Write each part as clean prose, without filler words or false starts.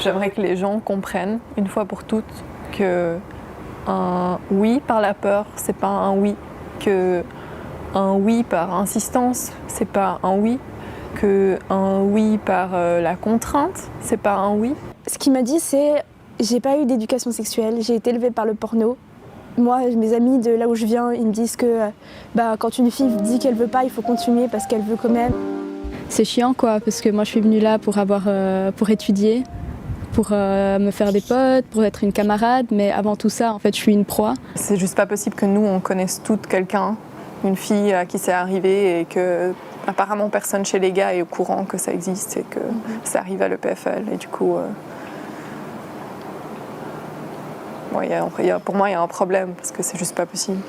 J'aimerais que les gens comprennent, une fois pour toutes, que un oui par la peur, c'est pas un oui. Que un oui par insistance, c'est pas un oui. Que un oui par la contrainte, c'est pas un oui. Ce qu'il m'a dit, c'est j'ai pas eu d'éducation sexuelle, j'ai été élevée par le porno. Moi, mes amis de là où je viens, ils me disent que quand une fille dit qu'elle veut pas, il faut continuer parce qu'elle veut quand même. C'est chiant quoi, parce que moi je suis venue là pour étudier, pour me faire des potes, pour être une camarade, mais avant tout ça, en fait, je suis une proie. C'est juste pas possible que nous, on connaisse toutes quelqu'un, une fille à qui c'est arrivé et que apparemment personne chez les gars est au courant que ça existe et que ça arrive à l'EPFL. Et du coup, pour moi, il y a un problème parce que c'est juste pas possible.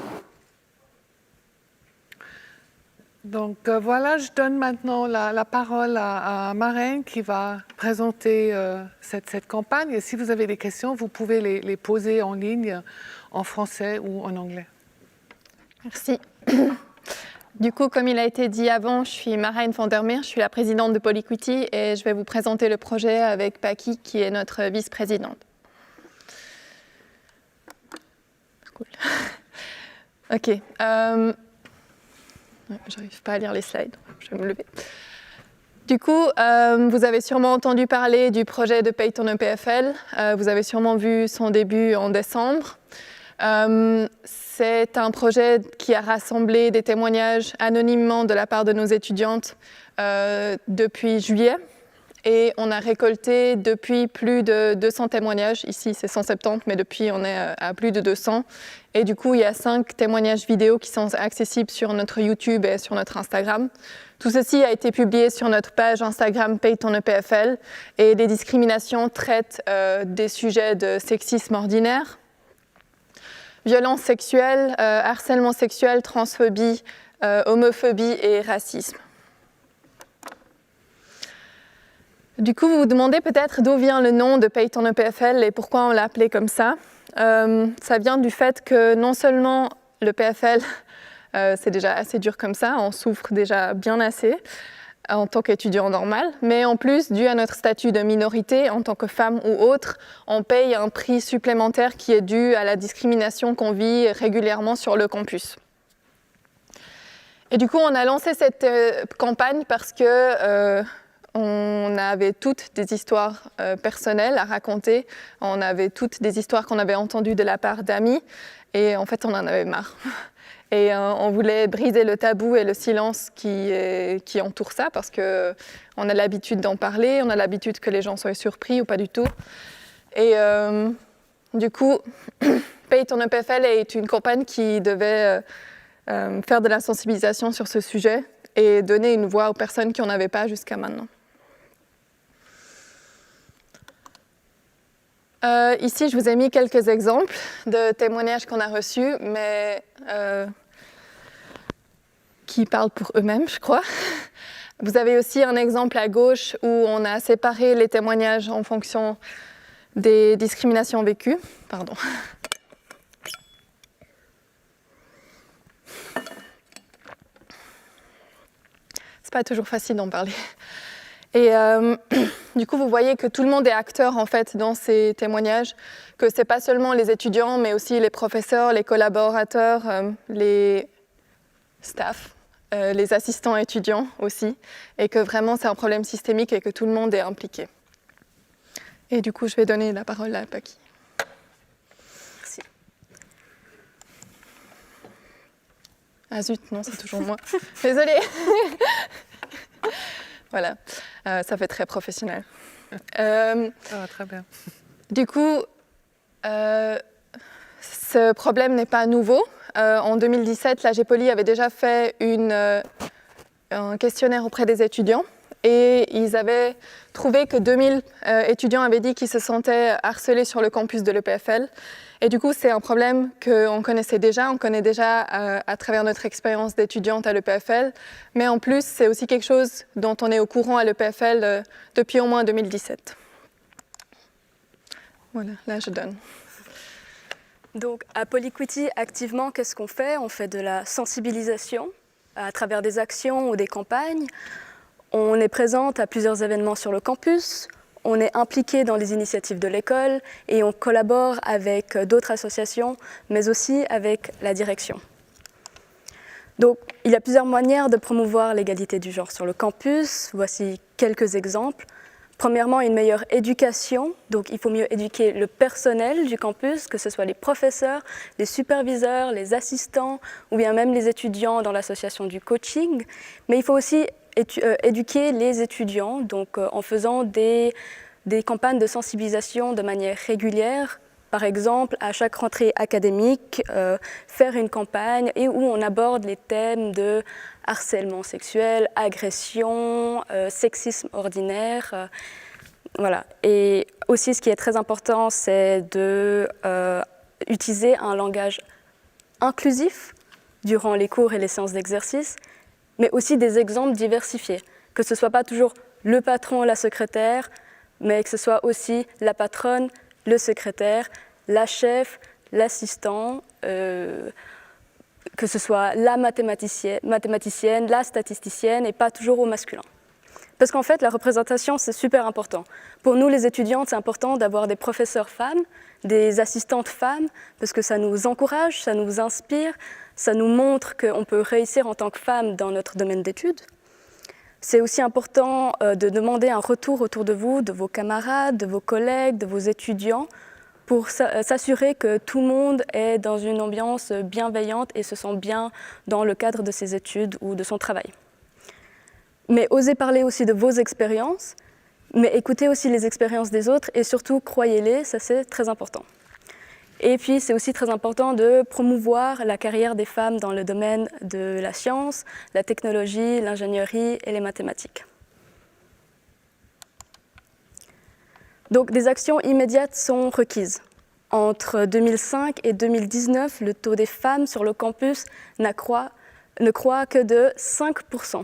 Donc voilà, je donne maintenant la parole à Marijn qui va présenter cette campagne. Et si vous avez des questions, vous pouvez les poser en ligne en français ou en anglais. Merci. Du coup, comme il a été dit avant, je suis Marijn van der Meer, je suis la présidente de Polyquity et je vais vous présenter le projet avec Paki qui est notre vice-présidente. Cool. Ok. J'arrive pas à lire les slides, je vais me lever. Du coup, vous avez sûrement entendu parler du projet de Paye ton EPFL. Vous avez sûrement vu son début en décembre. C'est un projet qui a rassemblé des témoignages anonymement de la part de nos étudiantes depuis juillet. Et on a récolté depuis plus de 200 témoignages. Ici, c'est 170, mais depuis, on est à plus de 200. Et du coup, il y a 5 témoignages vidéo qui sont accessibles sur notre YouTube et sur notre Instagram. Tout ceci a été publié sur notre page Instagram Paye ton EPFL. Et les discriminations traitent des sujets de sexisme ordinaire, violence sexuelle, harcèlement sexuel, transphobie, homophobie et racisme. Du coup, vous vous demandez peut-être d'où vient le nom de Paye ton EPFL et pourquoi on l'a appelé comme ça. Ça vient du fait que non seulement le PFL, c'est déjà assez dur comme ça, on souffre déjà bien assez en tant qu'étudiant normal, mais en plus, dû à notre statut de minorité, en tant que femme ou autre, on paye un prix supplémentaire qui est dû à la discrimination qu'on vit régulièrement sur le campus. Et du coup, on a lancé cette campagne parce que on avait toutes des histoires personnelles à raconter, on avait toutes des histoires qu'on avait entendues de la part d'amis, et en fait on en avait marre. Et on voulait briser le tabou et le silence qui entoure ça, parce qu'on a l'habitude d'en parler, on a l'habitude que les gens soient surpris ou pas du tout. Et du coup, Paye ton EPFL est une campagne qui devait faire de la sensibilisation sur ce sujet et donner une voix aux personnes qui n'en avaient pas jusqu'à maintenant. Ici, je vous ai mis quelques exemples de témoignages qu'on a reçus, mais qui parlent pour eux-mêmes, je crois. Vous avez aussi un exemple à gauche où on a séparé les témoignages en fonction des discriminations vécues. Pardon. C'est pas toujours facile d'en parler. Et du coup, vous voyez que tout le monde est acteur en fait dans ces témoignages, que c'est pas seulement les étudiants, mais aussi les professeurs, les collaborateurs, les staffs, les assistants étudiants aussi, et que vraiment c'est un problème systémique et que tout le monde est impliqué. Et du coup, je vais donner la parole à Paki. Merci. Ah zut, non, c'est toujours moi. Désolée. Voilà, ça fait très professionnel. Très bien. Du coup, ce problème n'est pas nouveau. En 2017, la GEPOLI avait déjà fait un questionnaire auprès des étudiants et ils avaient trouvé que 2000 étudiants avaient dit qu'ils se sentaient harcelés sur le campus de l'EPFL. Et du coup, c'est un problème qu'on connaissait déjà, on connaît déjà à travers notre expérience d'étudiante à l'EPFL, mais en plus, c'est aussi quelque chose dont on est au courant à l'EPFL depuis au moins 2017. Voilà, là je donne. Donc à Polyquity, activement, qu'est-ce qu'on fait? On fait de la sensibilisation à travers des actions ou des campagnes. On est présente à plusieurs événements sur le campus. on est impliqué dans les initiatives de l'école et on collabore avec d'autres associations, mais aussi avec la direction. Donc, il y a plusieurs manières de promouvoir l'égalité du genre sur le campus. Voici quelques exemples. Premièrement, une meilleure éducation. Donc, il faut mieux éduquer le personnel du campus, que ce soit les professeurs, les superviseurs, les assistants ou bien même les étudiants dans l'association du coaching. Mais il faut aussi éduquer les étudiants donc, en faisant des campagnes de sensibilisation de manière régulière. Par exemple, à chaque rentrée académique, faire une campagne et où on aborde les thèmes de harcèlement sexuel, agression, sexisme ordinaire. Voilà. Et aussi, ce qui est très important, c'est d'utiliser un langage inclusif durant les cours et les séances d'exercice, mais aussi des exemples diversifiés. Que ce ne soit pas toujours le patron, la secrétaire, mais que ce soit aussi la patronne, le secrétaire, la chef, l'assistant, que ce soit la mathématicienne, la statisticienne, et pas toujours au masculin. Parce qu'en fait, la représentation, c'est super important. Pour nous, les étudiantes, c'est important d'avoir des professeurs femmes, des assistantes femmes, parce que ça nous encourage, ça nous inspire, ça nous montre qu'on peut réussir en tant que femme dans notre domaine d'études. C'est aussi important de demander un retour autour de vous, de vos camarades, de vos collègues, de vos étudiants, pour s'assurer que tout le monde est dans une ambiance bienveillante et se sent bien dans le cadre de ses études ou de son travail. Mais osez parler aussi de vos expériences, mais écoutez aussi les expériences des autres et surtout croyez-les, ça c'est très important. Et puis c'est aussi très important de promouvoir la carrière des femmes dans le domaine de la science, la technologie, l'ingénierie et les mathématiques. Donc des actions immédiates sont requises. Entre 2005 et 2019, le taux des femmes sur le campus ne croît que de 5%.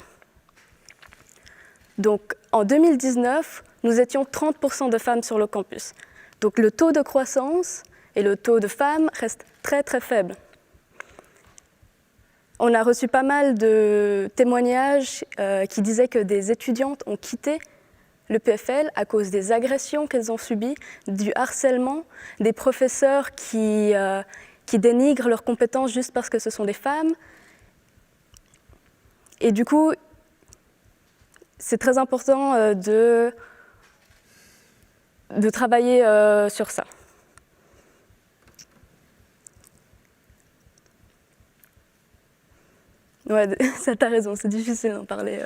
Donc en 2019, nous étions 30% de femmes sur le campus. Donc le taux de croissance et le taux de femmes reste très très faible. On a reçu pas mal de témoignages qui disaient que des étudiantes ont quitté le PFL à cause des agressions qu'elles ont subies, du harcèlement, des professeurs qui dénigrent leurs compétences juste parce que ce sont des femmes. Et du coup, c'est très important de travailler sur ça. Ouais, ça t'as raison, c'est difficile d'en parler.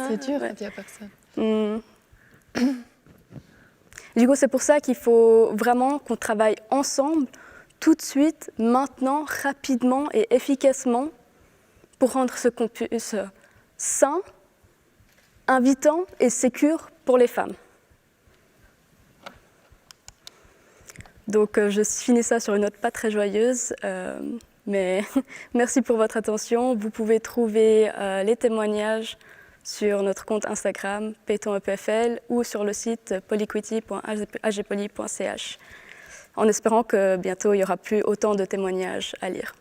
C'est dur quand il n'y a personne. Du coup, c'est pour ça qu'il faut vraiment qu'on travaille ensemble, tout de suite, maintenant, rapidement et efficacement, pour rendre ce campus sain, invitant et sécure pour les femmes. Donc, je finis ça sur une note pas très joyeuse, mais merci pour votre attention. Vous pouvez trouver les témoignages sur notre compte Instagram, PaytonEPFL, ou sur le site polyquity.agpoly.ch, en espérant que bientôt il n'y aura plus autant de témoignages à lire.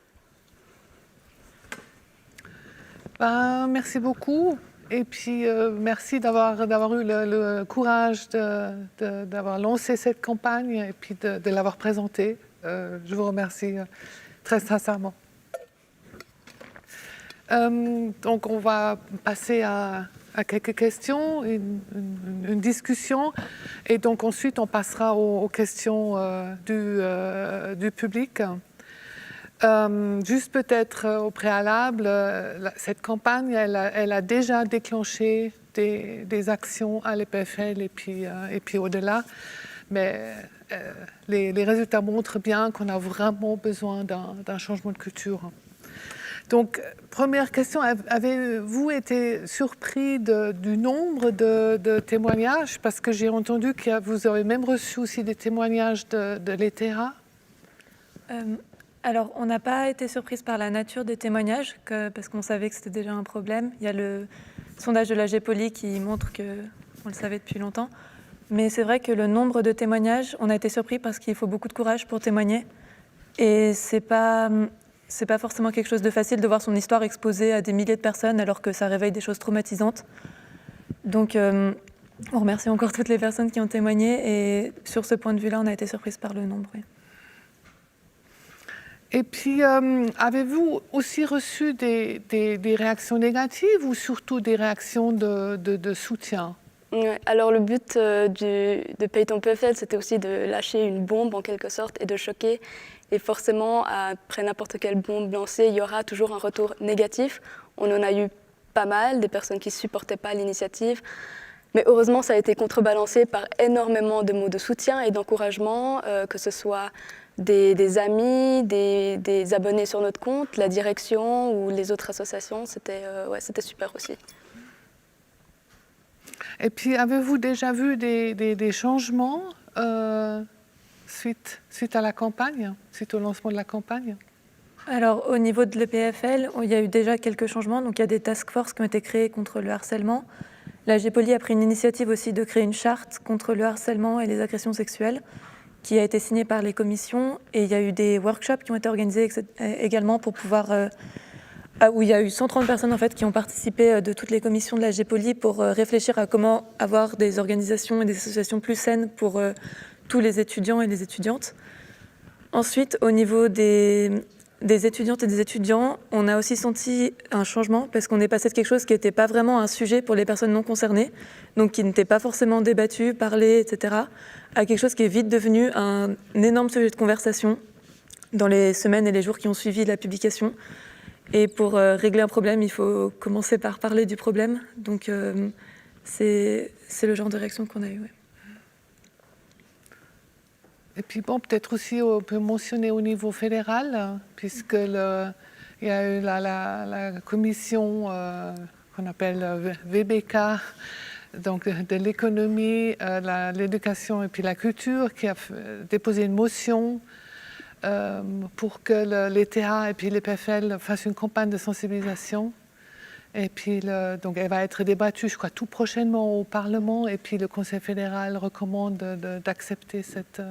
Merci beaucoup. Et puis, merci d'avoir eu le courage d'avoir lancé cette campagne et puis de l'avoir présentée. Je vous remercie très sincèrement. Donc, on va passer à quelques questions, une discussion. Et donc, ensuite, on passera aux questions du public. Juste peut-être au préalable, cette campagne, elle a déjà déclenché des actions à l'EPFL et puis au-delà. Mais les résultats montrent bien qu'on a vraiment besoin d'un changement de culture. Donc, première question, avez-vous été surpris du nombre de témoignages? Parce que j'ai entendu que vous avez même reçu aussi des témoignages de l'ETERA. Alors, on n'a pas été surprise par la nature des témoignages, parce qu'on savait que c'était déjà un problème. Il y a le sondage de l'AGPOLY qui montre qu'on le savait depuis longtemps. Mais c'est vrai que le nombre de témoignages, on a été surpris parce qu'il faut beaucoup de courage pour témoigner. Et c'est pas forcément quelque chose de facile de voir son histoire exposée à des milliers de personnes alors que ça réveille des choses traumatisantes. Donc On remercie encore toutes les personnes qui ont témoigné et sur ce point de vue-là, on a été surprise par le nombre. Oui. Et puis, avez-vous aussi reçu des réactions négatives ou surtout des réactions de soutien? Ouais, alors le but de Paye ton PFL, c'était aussi de lâcher une bombe en quelque sorte et de choquer. Et forcément, après n'importe quelle bombe lancée, il y aura toujours un retour négatif. On en a eu pas mal, des personnes qui ne supportaient pas l'initiative. Mais heureusement, ça a été contrebalancé par énormément de mots de soutien et d'encouragement, que ce soit des amis, des abonnés sur notre compte, la direction ou les autres associations. C'était super aussi. Et puis, avez-vous déjà vu des changements suite à la campagne, suite au lancement de la campagne? Alors, au niveau de l'EPFL, il y a eu déjà quelques changements. Donc, il y a des task force qui ont été créées contre le harcèlement. La GEPOLI a pris une initiative aussi de créer une charte contre le harcèlement et les agressions sexuelles qui a été signée par les commissions. Et il y a eu des workshops qui ont été organisés également pour pouvoir... où il y a eu 130 personnes en fait, qui ont participé de toutes les commissions de la GEPOLI pour réfléchir à comment avoir des organisations et des associations plus saines pour tous les étudiants et les étudiantes. Ensuite, au niveau des étudiantes et des étudiants, on a aussi senti un changement parce qu'on est passé de quelque chose qui n'était pas vraiment un sujet pour les personnes non concernées, donc qui n'était pas forcément débattu, parlé, etc., à quelque chose qui est vite devenu un énorme sujet de conversation dans les semaines et les jours qui ont suivi la publication. Et pour régler un problème, il faut commencer par parler du problème. Donc c'est le genre de réaction qu'on a eu. Ouais. Et puis bon, peut-être aussi on peut mentionner au niveau fédéral, puisque il y a eu la commission qu'on appelle VBK, donc de l'économie, l'éducation et puis la culture, qui a déposé une motion pour que l'ETH et puis l'EPFL fassent une campagne de sensibilisation. Et puis, donc elle va être débattue, je crois, tout prochainement au Parlement. Et puis le Conseil fédéral recommande d'accepter cette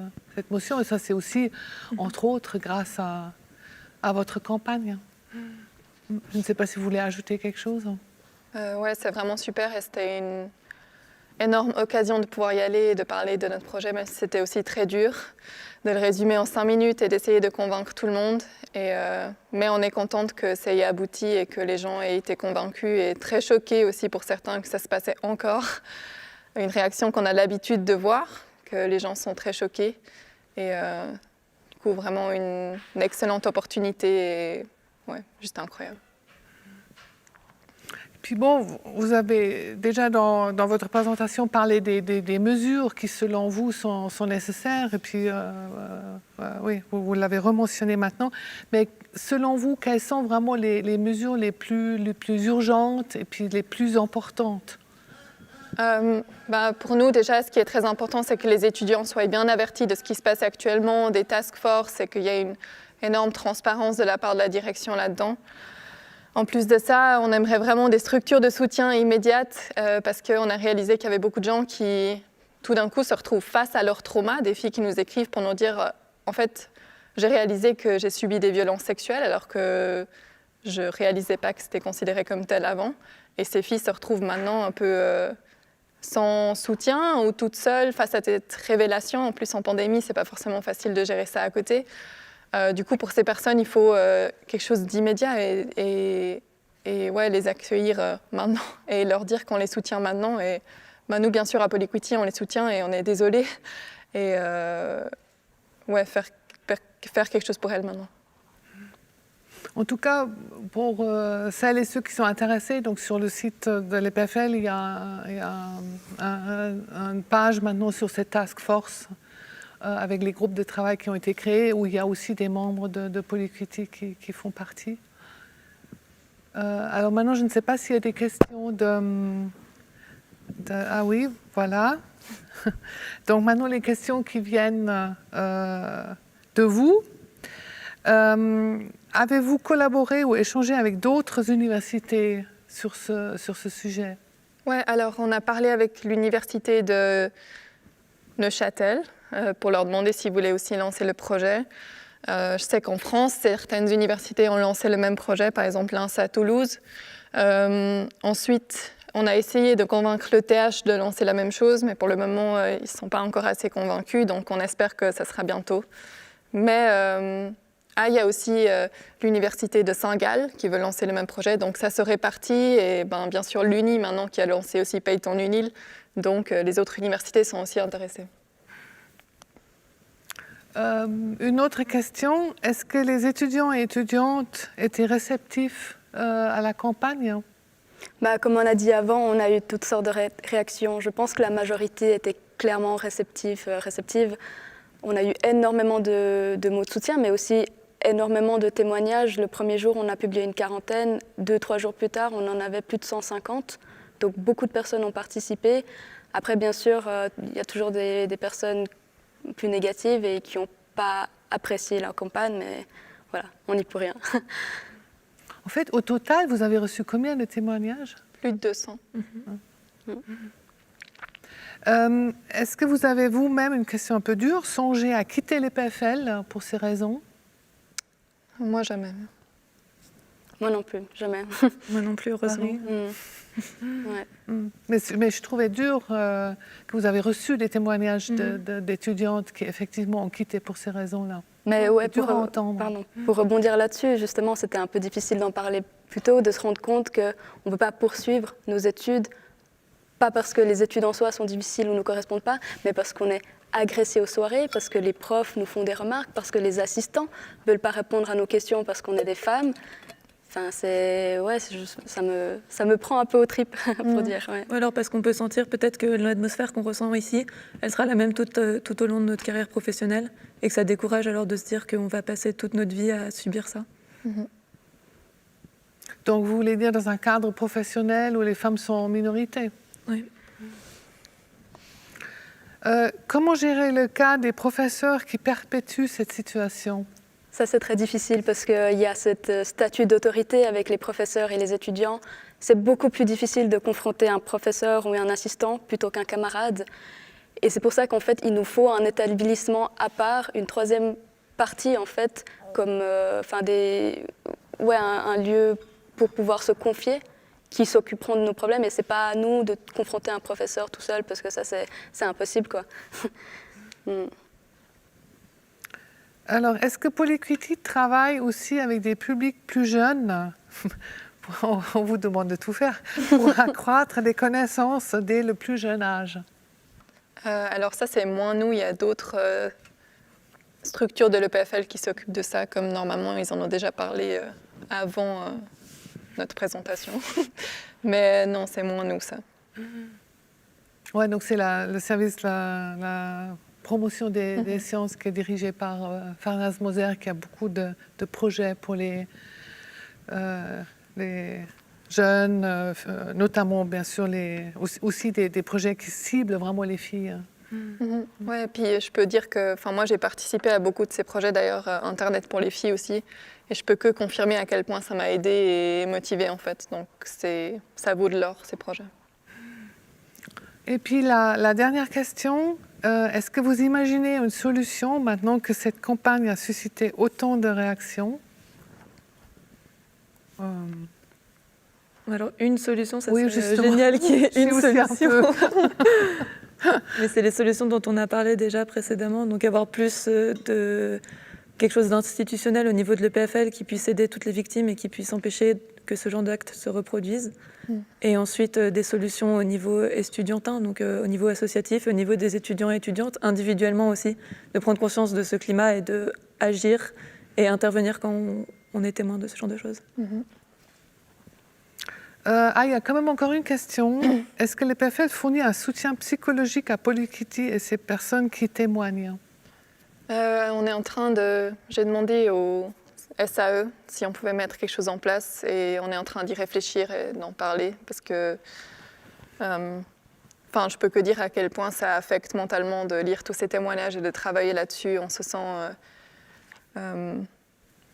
motion. Et ça, c'est aussi, entre autres, grâce à votre campagne. Je ne sais pas si vous voulez ajouter quelque chose. Oui, c'est vraiment super. Et c'était une énorme occasion de pouvoir y aller et de parler de notre projet, même si c'était aussi très dur, de le résumer en 5 minutes et d'essayer de convaincre tout le monde. Mais on est contente que ça y ait abouti et que les gens aient été convaincus et très choqués aussi pour certains que ça se passait encore. Une réaction qu'on a l'habitude de voir, que les gens sont très choqués. Et du coup, vraiment une excellente opportunité et ouais, juste incroyable. Puis bon, vous avez déjà dans votre présentation parlé des mesures qui, selon vous, sont nécessaires. Et puis, oui, vous l'avez rementionné maintenant. Mais selon vous, quelles sont vraiment les mesures les plus urgentes et puis les plus importantes? Pour nous, déjà, ce qui est très important, c'est que les étudiants soient bien avertis de ce qui se passe actuellement, des task force, et qu'il y ait une énorme transparence de la part de la direction là-dedans. En plus de ça, on aimerait vraiment des structures de soutien immédiates parce qu'on a réalisé qu'il y avait beaucoup de gens qui, tout d'un coup, se retrouvent face à leur trauma, des filles qui nous écrivent pour nous dire en fait, j'ai réalisé que j'ai subi des violences sexuelles alors que je ne réalisais pas que c'était considéré comme tel avant. Et ces filles se retrouvent maintenant un peu sans soutien ou toutes seules face à cette révélation. En plus, en pandémie, ce n'est pas forcément facile de gérer ça à côté. Du coup, pour ces personnes, il faut quelque chose d'immédiat et ouais, les accueillir maintenant et leur dire qu'on les soutient maintenant. Et nous, bien sûr, à Polyquity, on les soutient et on est désolés. Et ouais, faire quelque chose pour elles maintenant. En tout cas, pour celles et ceux qui sont intéressés, donc sur le site de l'EPFL, il y a une page maintenant sur cette task force avec les groupes de travail qui ont été créés, où il y a aussi des membres de Polyquity qui font partie. Alors maintenant, je ne sais pas s'il y a des questions Ah oui, voilà. Donc maintenant, les questions qui viennent de vous. Avez-vous collaboré ou échangé avec d'autres universités sur ce sujet? Oui, alors on a parlé avec l'université de Neuchâtel pour leur demander s'ils voulaient aussi lancer le projet. Je sais qu'en France, certaines universités ont lancé le même projet, par exemple l'INSA à Toulouse. Ensuite, On a essayé de convaincre l'ETH de lancer la même chose, mais pour le moment, ils ne sont pas encore assez convaincus, donc on espère que ça sera bientôt. Mais il y a aussi l'université de Saint-Gall qui veut lancer le même projet, donc ça se répartit. Et bien sûr, l'Uni maintenant qui a lancé aussi Payton UNIL, donc les autres universités sont aussi intéressées. Une autre question, est-ce que les étudiants et étudiantes étaient réceptifs à la campagne ? Comme on a dit avant, on a eu toutes sortes de réactions. Je pense que la majorité était clairement réceptive. On a eu énormément de mots de soutien, mais aussi énormément de témoignages. Le premier jour, on a publié une quarantaine. 2-3 jours plus tard, on en avait plus de 150. Donc beaucoup de personnes ont participé. Après, bien sûr, il y a toujours des personnes plus négatives et qui n'ont pas apprécié la campagne, mais voilà, on n'y peut rien. En fait, au total, vous avez reçu combien de témoignages ? Plus de 200. Est-ce que vous avez vous-même, une question un peu dure, songé à quitter les PFL pour ces raisons ? Moi, jamais. Moi non plus, jamais. Moi non plus, heureusement. Ouais. Mais je trouvais dur que vous avez reçu des témoignages d'étudiantes qui effectivement ont quitté pour ces raisons-là. Mais ouais, pour rebondir là-dessus, justement, c'était un peu difficile d'en parler plus tôt, de se rendre compte qu'on ne peut pas poursuivre nos études, pas parce que les études en soi sont difficiles ou ne correspondent pas, mais parce qu'on est agressé aux soirées, parce que les profs nous font des remarques, parce que les assistants ne veulent pas répondre à nos questions parce qu'on est des femmes. Enfin, ça me prend un peu aux tripes, pour dire. Ouais. Ou alors parce qu'on peut sentir peut-être que l'atmosphère qu'on ressent ici, elle sera la même tout au long de notre carrière professionnelle et que ça décourage alors de se dire qu'on va passer toute notre vie à subir ça. Donc vous voulez dire dans un cadre professionnel où les femmes sont en minorité ? Oui. Comment gérer le cas des professeurs qui perpétuent cette situation ? Ça, c'est très difficile parce qu'il y a ce statut d'autorité avec les professeurs et les étudiants. C'est beaucoup plus difficile de confronter un professeur ou un assistant plutôt qu'un camarade. Et c'est pour ça qu'en fait, il nous faut un établissement à part, une troisième partie, en fait, comme un lieu pour pouvoir se confier, qui s'occuperont de nos problèmes. Et ce n'est pas à nous de confronter un professeur tout seul, parce que ça, c'est impossible, quoi. Alors, est-ce que Polycritique travaille aussi avec des publics plus jeunes ? On vous demande de tout faire pour accroître les connaissances dès le plus jeune âge. Alors ça, c'est moins nous. Il y a d'autres structures de l'EPFL qui s'occupent de ça, comme normalement, ils en ont déjà parlé avant notre présentation. Mais non, c'est moins nous, ça. Oui, donc c'est le service, la promotion des sciences qui est dirigée par Farnaz Moser, qui a beaucoup de projets pour les jeunes, notamment bien sûr aussi des projets qui ciblent vraiment les filles. Oui, et puis je peux dire que moi j'ai participé à beaucoup de ces projets, d'ailleurs Internet pour les filles aussi, et je peux que confirmer à quel point ça m'a aidée et motivée en fait. Donc ça vaut de l'or, ces projets. Et puis la dernière question, est-ce que vous imaginez une solution maintenant que cette campagne a suscité autant de réactions ? Alors une solution, ça oui, serait génial qu'il y ait une solution. Un Mais c'est les solutions dont on a parlé déjà précédemment, donc avoir plus de quelque chose d'institutionnel au niveau de l'EPFL qui puisse aider toutes les victimes et qui puisse empêcher que ce genre d'actes se reproduisent. Et ensuite des solutions au niveau estudiantin, donc au niveau associatif, au niveau des étudiants et étudiantes, individuellement aussi, de prendre conscience de ce climat et d'agir et intervenir quand on est témoin de ce genre de choses. Il y a quand même encore une question. Est-ce que l'EPFL fournit un soutien psychologique à Polycritique et ces personnes qui témoignent ? On est en train de... J'ai demandé au SAE si on pouvait mettre quelque chose en place et on est en train d'y réfléchir et d'en parler parce que je peux que dire à quel point ça affecte mentalement de lire tous ces témoignages et de travailler là-dessus. On se sent...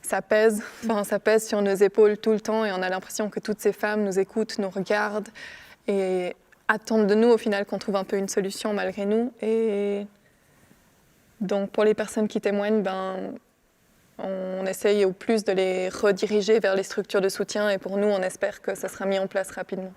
ça pèse sur nos épaules tout le temps et on a l'impression que toutes ces femmes nous écoutent, nous regardent et attendent de nous au final qu'on trouve un peu une solution malgré nous. Et donc pour les personnes qui témoignent, on essaye au plus de les rediriger vers les structures de soutien et pour nous, on espère que ça sera mis en place rapidement.